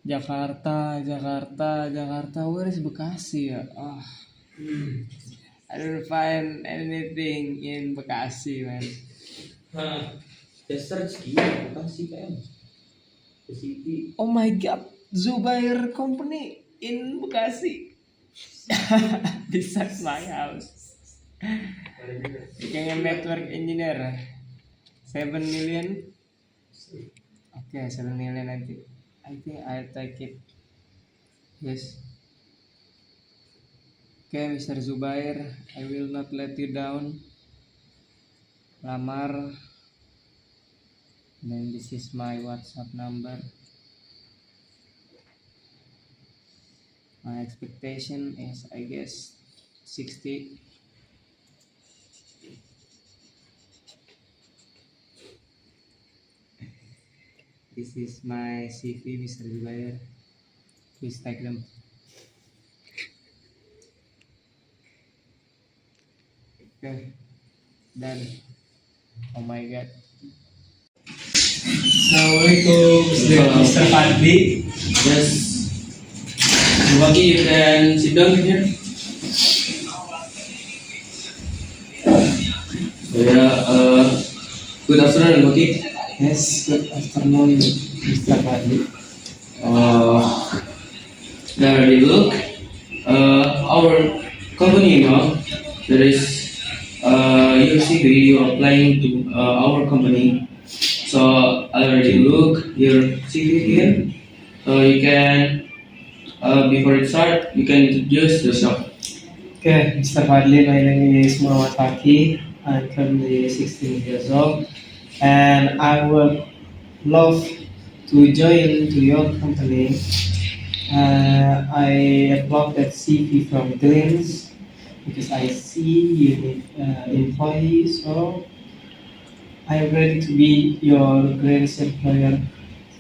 Jakarta. Where is Bekasi ya? I don't find anything in Bekasi, man. Just search key Bekasi kan. The city. Oh my God, Zubair Company in Bekasi. Beside my house. Became a network engineer. 7 million. Okay, 7 million nanti. I think I'll take it. Yes. Okay, Mr. Zubair, I will not let you down. Lamar. Then this is my WhatsApp number. My expectation is, I guess, 60. This is my CV, Mr. Zubair. Please take them. Okay, done. Oh my God. Assalamualaikum, Mr. Fadli. Yes. Bagi, you can sit down here. Good afternoon, Bagi. Yes, good afternoon, Mr. Fadli. Now you look, our company now, there is your CV, you are applying to our company. So I already look your CV here. So you can, before it start, you can introduce yourself. Okay, Mr. Fadli, my name is Muhammad Faki. I'm currently 16 years old, and I would love to join to your company. I uploaded CV from Glints because I see you need employees, so I'm ready to be your greatest employer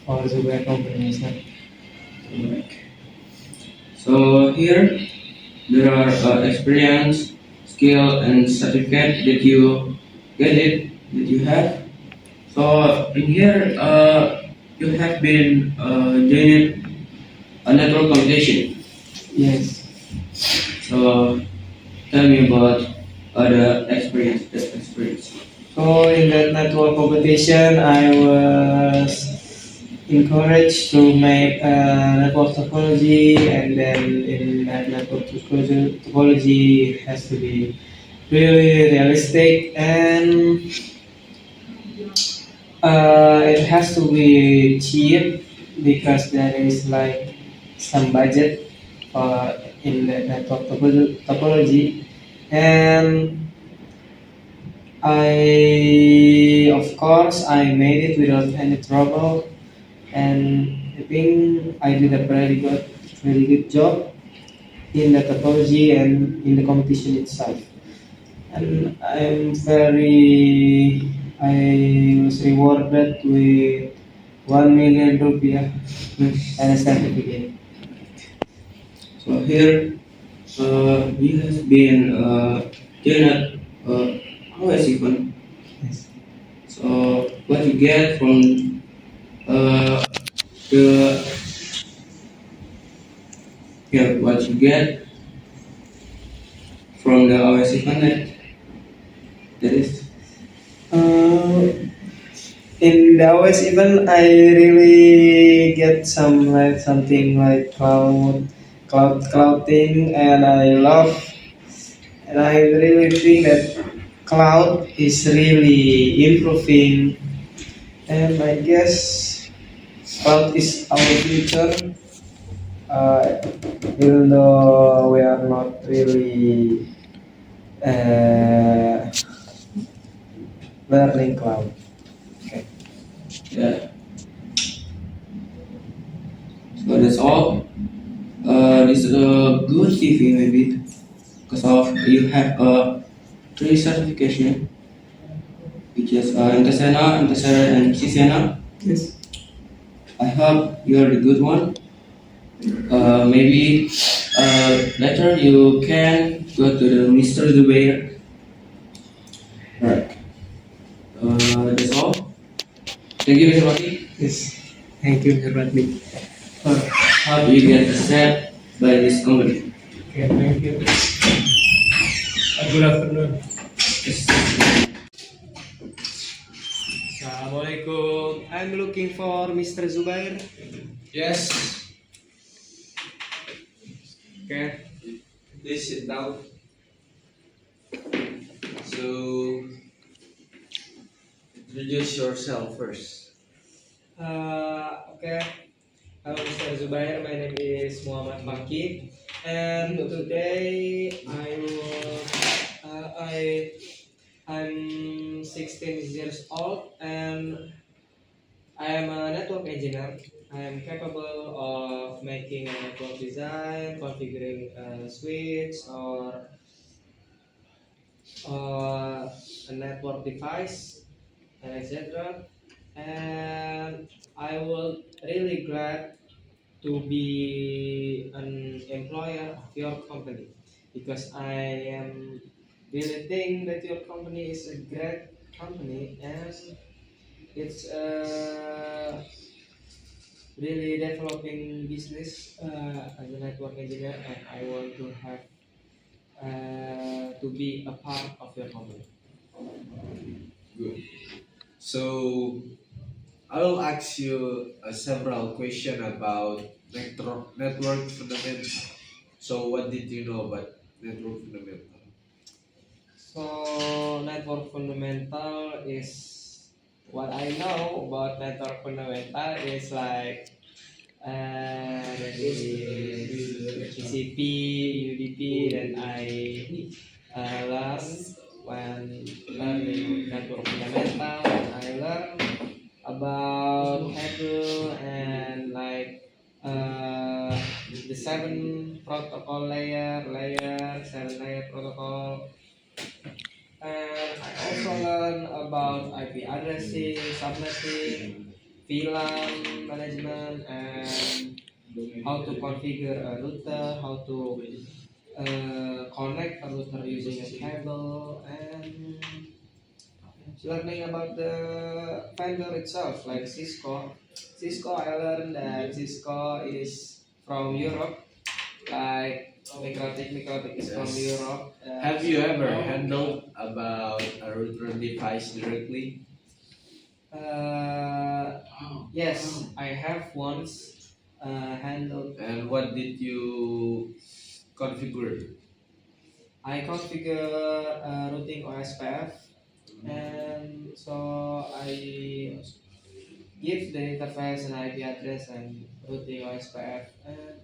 for the web company, sir. So here there are experience, skill, and certificate that you get it that you have. So in here you have been joined a network communication. Yes. So tell me about other experience. That experience. So in that network competition, I was encouraged to make network topology, and then in that network topology it has to be really realistic, and it has to be cheap because there is like some budget in the network topology, and of course, I made it without any trouble, and I think I did a very good job in the topology and in the competition itself. And I was rewarded with 1 million rupiah and a certificate. So here you have been joined how is even. Yes. So what you get from the what you get from the OSC Connect, that is. In the OS event, I really get something like cloud thing, and I really think that cloud is really improving, and I guess cloud is our future. Uh, Even though we are not really learning cloud. Yeah. So that's all. This is a good CV maybe because of you have a 3 certification, which is Antasena, Antasera, and Sisena. Yes. I hope you're the good one. Maybe Later you can go to the Mr. Zubair. Right. That's all. Thank you, Mr. Wati. Yes. Thank you, Mr. Radley. How do you get accepted by this company? Okay, thank you. Good afternoon. Assalamualaikum. I'm looking for Mr. Zubair. Yes, Okay. please sit down. So, introduce yourself first. Okay. Hello, Mr. Zubair. My name is Muhammad Fakih, and today I'm 16 years old, and I am a network engineer. I am capable of making a network design, configuring a switch or a network device, and etc. And I will really glad to be an employer of your company because I am really think that your company is a great company and it's really developing business as a network engineer, and I want to have to be a part of your company. Good. So, I will ask you several questions about network fundamental. So, what did you know about network fundamental? So network fundamental is what I know about network fundamental is like that is TCP, UDP that I learned when learning network fundamental. I learned about Hebrew and like the seven protocol seven layer protocol, and I also learned about IP addressing, subnetting, VLAN management, and how to configure a router, how to connect a router using a cable, and learning about the vendor itself, like Cisco. Cisco, I learned that Cisco is from Europe, like Mikrotik is from Yes. Europe. Have you ever handled about a router device directly? Uh, yes, I have once handled. And what did you configure? I configure routing OSPF, and so I give the interface and IP address and routing OSPF, and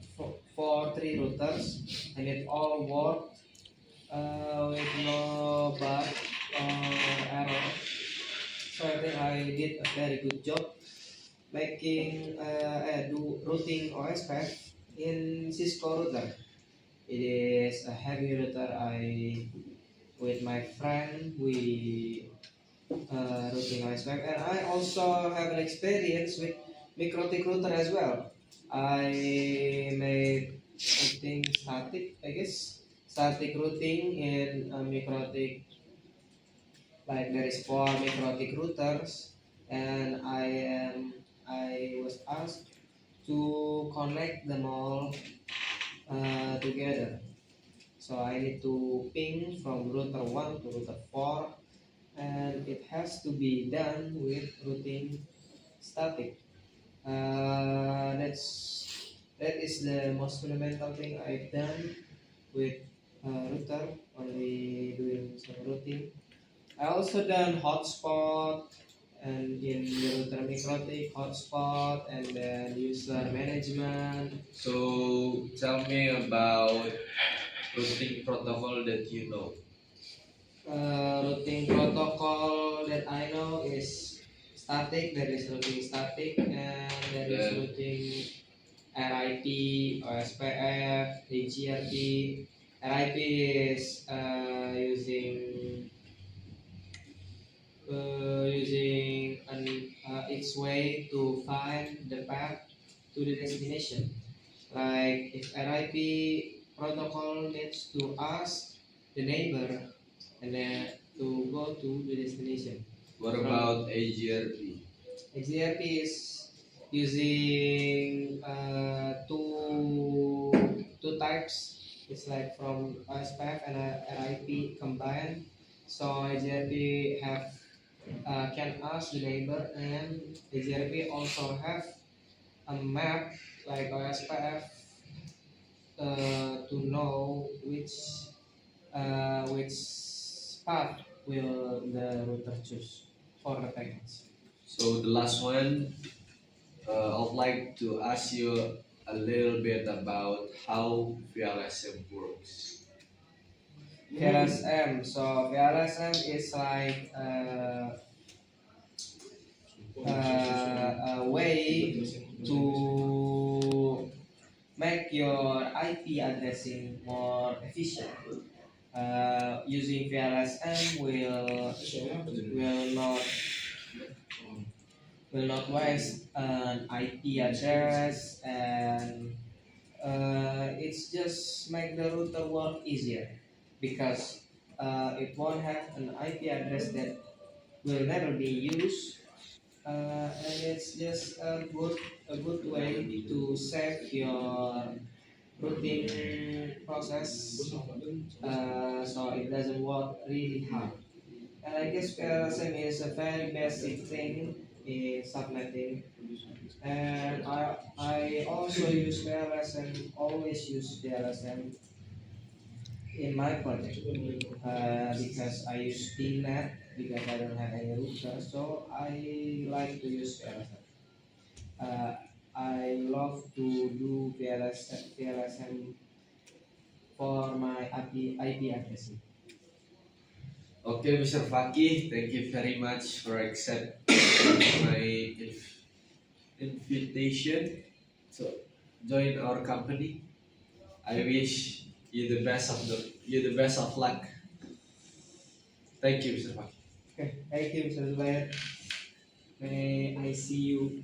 for three routers, and it all worked with no bug or error. So I think I did a very good job making do routing OSPF in Cisco router. It is a heavy router. I with my friend we routing OSPF, and I also have an experience with Mikrotik router as well. I made I think static, I guess static routing in Mikrotik. Like there is four Mikrotik routers, and I was asked to connect them all together. So I need to ping from router 1 to router 4, and it has to be done with routing static. That is the most fundamental thing I've done with router, only doing some routing. I also done hotspot and in the router Mikrotik hotspot and then user management. So, tell me about routing protocol that you know. Routing protocol that I know is static. There is routing static, and there is Yeah. routing RIP, OSPF, DGRP. RIP is using its way to find the path to the destination. Like if RIP protocol needs to ask the neighbor and then to go to the destination. What about AGRP? XDRP is using two types. It's like from OSPF and RIP combined. So XDRP have can ask the neighbor, and XDRP also have a map like OSPF to know which path will the router choose for the package. So the last one, I'd like to ask you a little bit about how VLSM works. VLSM. So VLSM is like a way to make your IP addressing more efficient. Using VLSM will not waste an IP address, and it's just make the router work easier because it won't have an IP address that will never be used, and it's just a good way to save your routing process, so it doesn't work really hard. And I guess PLSM is a very basic thing in subnetting, and I also use PLSM, always use PLSM in my project because I use DNet because I don't have any router, so I like to use PLSM. Uh, I love to do PLSM for my IP addressing. Okay, Mr. Fakih, thank you very much for accepting my invitation to join our company. I wish you the best of luck. Thank you, Mr. Fakih. Okay, thank you, Mr. Zubair. May I see you